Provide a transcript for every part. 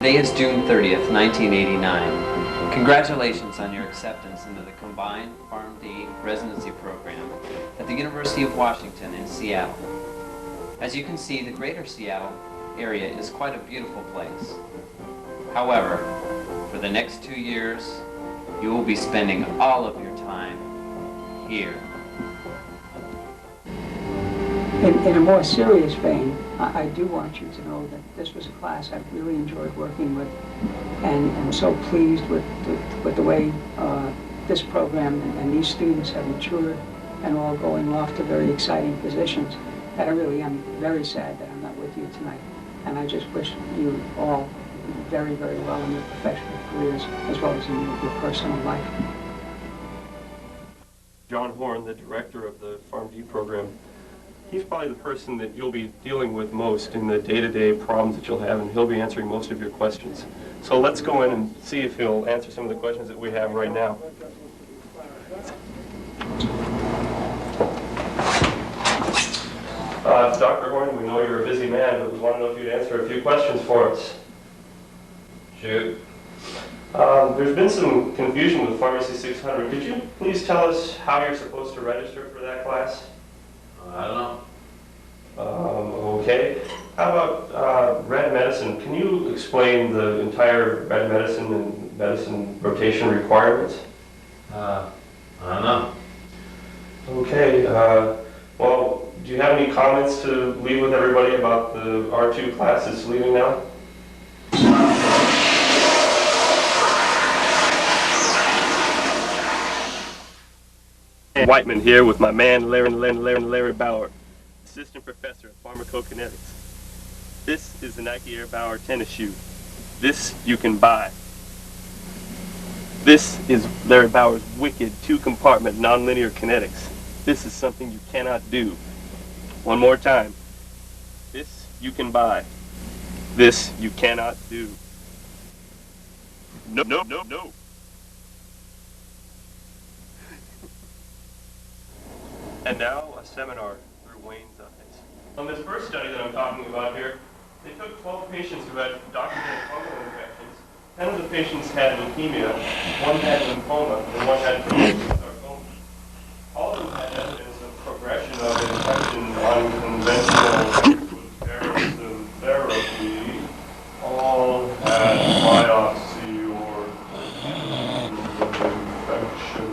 Today is June 30th, 1989. Congratulations on your acceptance into the combined PharmD residency program at the University of Washington in Seattle. As you can see, the greater Seattle area is quite a beautiful place. However, for the next 2 years, you will be spending all of your time here. In a more serious vein, I do want you to know that this was a class I've really enjoyed working with, and I'm so pleased with the way this program and these students have matured and all going off to very exciting positions, that I really am very sad that I'm not with you tonight. And I just wish you all very, very well in your professional careers as well as in your personal life. John Horn, the director of the PharmD program, he's probably the person that you'll be dealing with most in the day-to-day problems that you'll have, and he'll be answering most of your questions. So let's go in and see if he'll answer some of the questions that we have right now. Dr. Horn, we know you're a busy man, but we want to know if you'd answer a few questions for us. Shoot. There's been some confusion with Pharmacy 600. Could you please tell us how you're supposed to register for that class? I don't know. Okay. How about red medicine? Can you explain the entire red medicine and medicine rotation requirements? I don't know. Okay. Well, do you have any comments to leave with everybody about the R2 class that's leaving now? Whiteman here with my man Larry Bauer, assistant professor of pharmacokinetics. This is the Nike Air Bauer tennis shoe. This you can buy. This is Larry Bauer's wicked two-compartment nonlinear kinetics. This is something you cannot do. One more time. This you can buy. This you cannot do. No, no, no, no. And now, a seminar through Wayne's eyes. On this first study that I'm talking about here, they took 12 patients who had documented fungal infections. 10 of the patients had leukemia, 1 had lymphoma, and 1 had sarcoma. All of them had evidence of progression of infection on conventional ferritin therapy. All had biopsy or infection.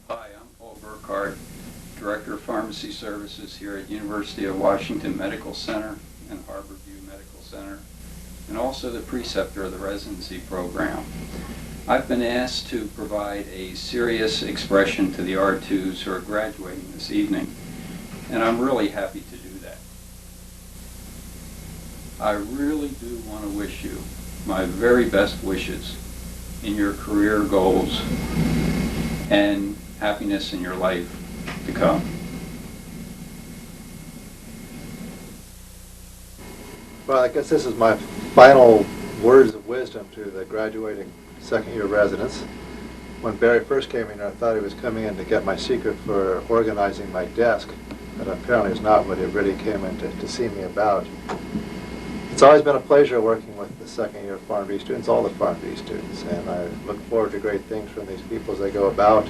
Hi, I'm Paul Burkhardt, Director of Pharmacy Services here at University of Washington Medical Center and Harborview Medical Center, and also the preceptor of the residency program. I've been asked to provide a serious expression to the R2s who are graduating this evening, and I'm really happy to do that. I really do want to wish you my very best wishes in your career goals and happiness in your life to come. Well, I guess this is my final words of wisdom to the graduating second-year residents. When Barry first came in, I thought he was coming in to get my secret for organizing my desk, but apparently it's not what he really came in to see me about. It's always been a pleasure working with the second-year PharmD students, all the PharmD students, and I look forward to great things from these people as they go about.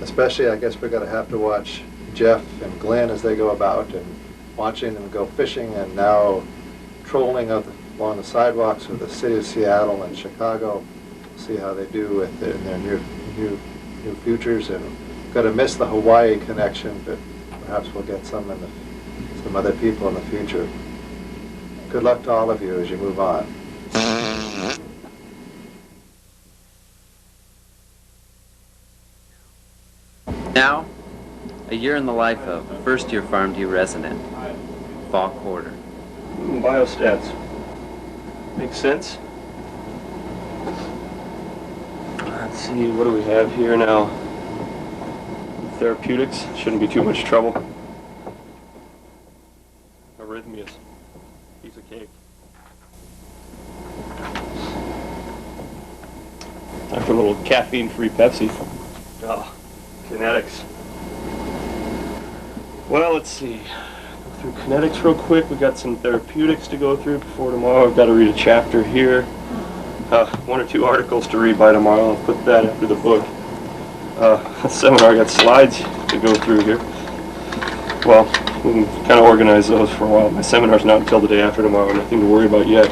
Especially, I guess we're going to have to watch Jeff and Glenn as they go about, and watching them go fishing and now trolling along the sidewalks of the city of Seattle and Chicago. See how they do with their new futures, and got to miss the Hawaii connection, but perhaps we'll get some other people in the future. Good luck to all of you as you move on. Now, a year in the life of first-year PharmD resident, fall quarter. Biostats. Makes sense? Let's see, what do we have here now? Therapeutics, shouldn't be too much trouble. Arrhythmias, piece of cake. Time for a little caffeine-free Pepsi. Oh, kinetics. Well, let's see. Go through kinetics real quick. We got some therapeutics to go through before tomorrow. I've got to read a chapter here. 1 or 2 articles to read by tomorrow. I'll put that after the book. Seminar, I got slides to go through here. Well, we can kind of organize those for a while. My seminar's not until the day after tomorrow. Nothing to worry about yet.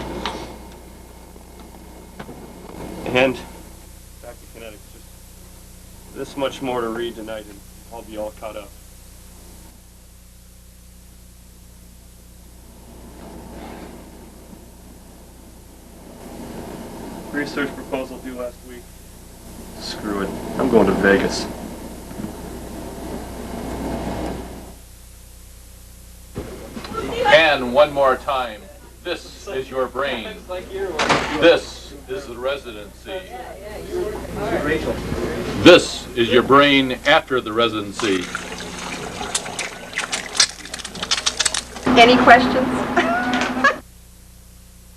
And back to kinetics. Just this much more to read tonight, and I'll be all caught up. Research proposal due last week. Screw it. I'm going to Vegas. And one more time. This is your brain. This is the residency. This is your brain after the residency. Any questions?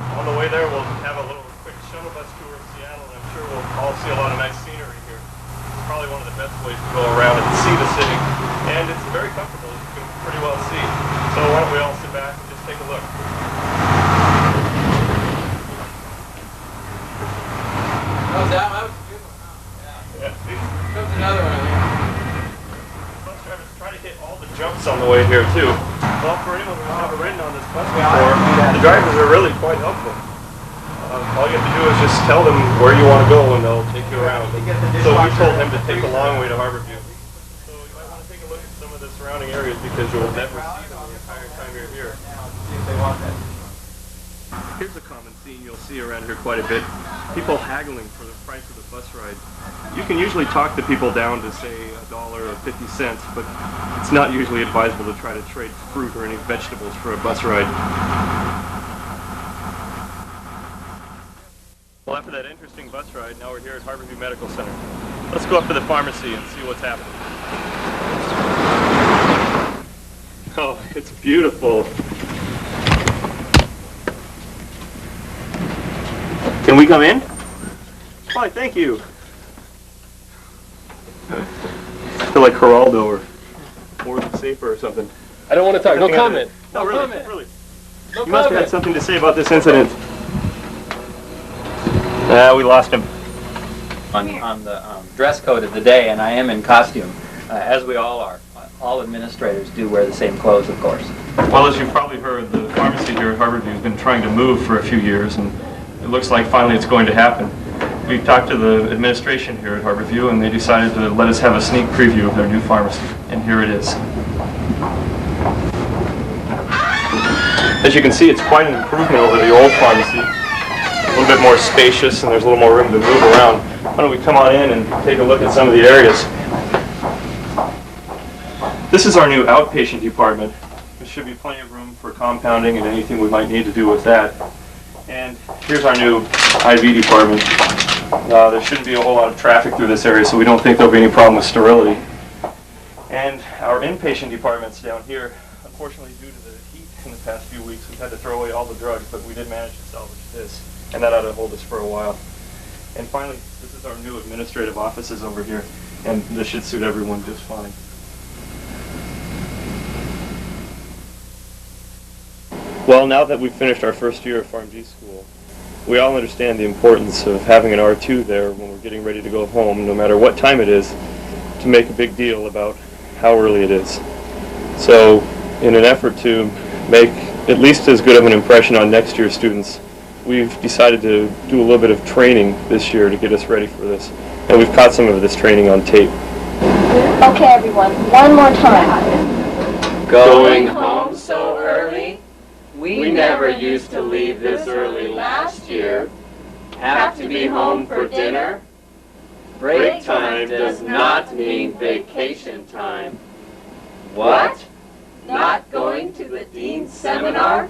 On the way there, we'll have a little quick shuttle bus tour of Seattle, and I'm sure we'll all see a lot of nice scenery here. It's probably one of the best ways to go around and see the city. And it's very comfortable, as you can pretty well see. So why don't we all sit back and just take a look. Oh, that was a good one. Yeah, see? Comes another one. Bus drivers try to hit all the jumps on the way here, too. Well, for anyone who's never ridden on this bus before, the drivers are really quite helpful. All you have to do is just tell them where you want to go and they'll take you around. So we told him to take the long way to Harborview. So you might want to take a look at some of the surrounding areas because you'll never see them the entire time you're here. Here's a common scene you'll see around here quite a bit. People haggling for the price of the bus ride. You can usually talk the people down to say $1 or 50 cents, but it's not usually advisable to try to trade fruit or any vegetables for a bus ride. Well, after that interesting bus ride, now we're here at Harborview Medical Center. Let's go up to the pharmacy and see what's happening. Oh, it's beautiful. Can we come in? Why, thank you. I feel like Geraldo or Morgan Safer or something. I don't want to talk. No comment. No, really, comment. really. No You must have had comment. something to say about this incident. We lost him. On the dress code of the day, and I am in costume, as we all are. All administrators do wear the same clothes, of course. Well, as you've probably heard, the pharmacy here at Harborview has been trying to move for a few years, and it looks like finally it's going to happen. We talked to the administration here at Harborview, and they decided to let us have a sneak preview of their new pharmacy, and here it is. As you can see, it's quite an improvement over the old pharmacy. A little bit more spacious, and there's a little more room to move around. Why don't we come on in and take a look at some of the areas. This is our new outpatient department. There should be plenty of room for compounding and anything we might need to do with that. And here's our new IV department. There shouldn't be a whole lot of traffic through this area, so we don't think there'll be any problem with sterility. And our inpatient department's down here. Unfortunately, due to the heat in the past few weeks, we've had to throw away all the drugs, but we did manage to salvage this, and that ought to hold us for a while. And finally, this is our new administrative offices over here, and this should suit everyone just fine. Well, now that we've finished our first year of PharmD school, we all understand the importance of having an R2 there when we're getting ready to go home, no matter what time it is, to make a big deal about how early it is. So, in an effort to make at least as good of an impression on next year's students, we've decided to do a little bit of training this year to get us ready for this. And we've caught some of this training on tape. Okay, everyone, one more time. Going home so early? We never used to leave this early last year. Have to be home for dinner? Break time does not mean vacation time. What? Not going to the dean's seminar?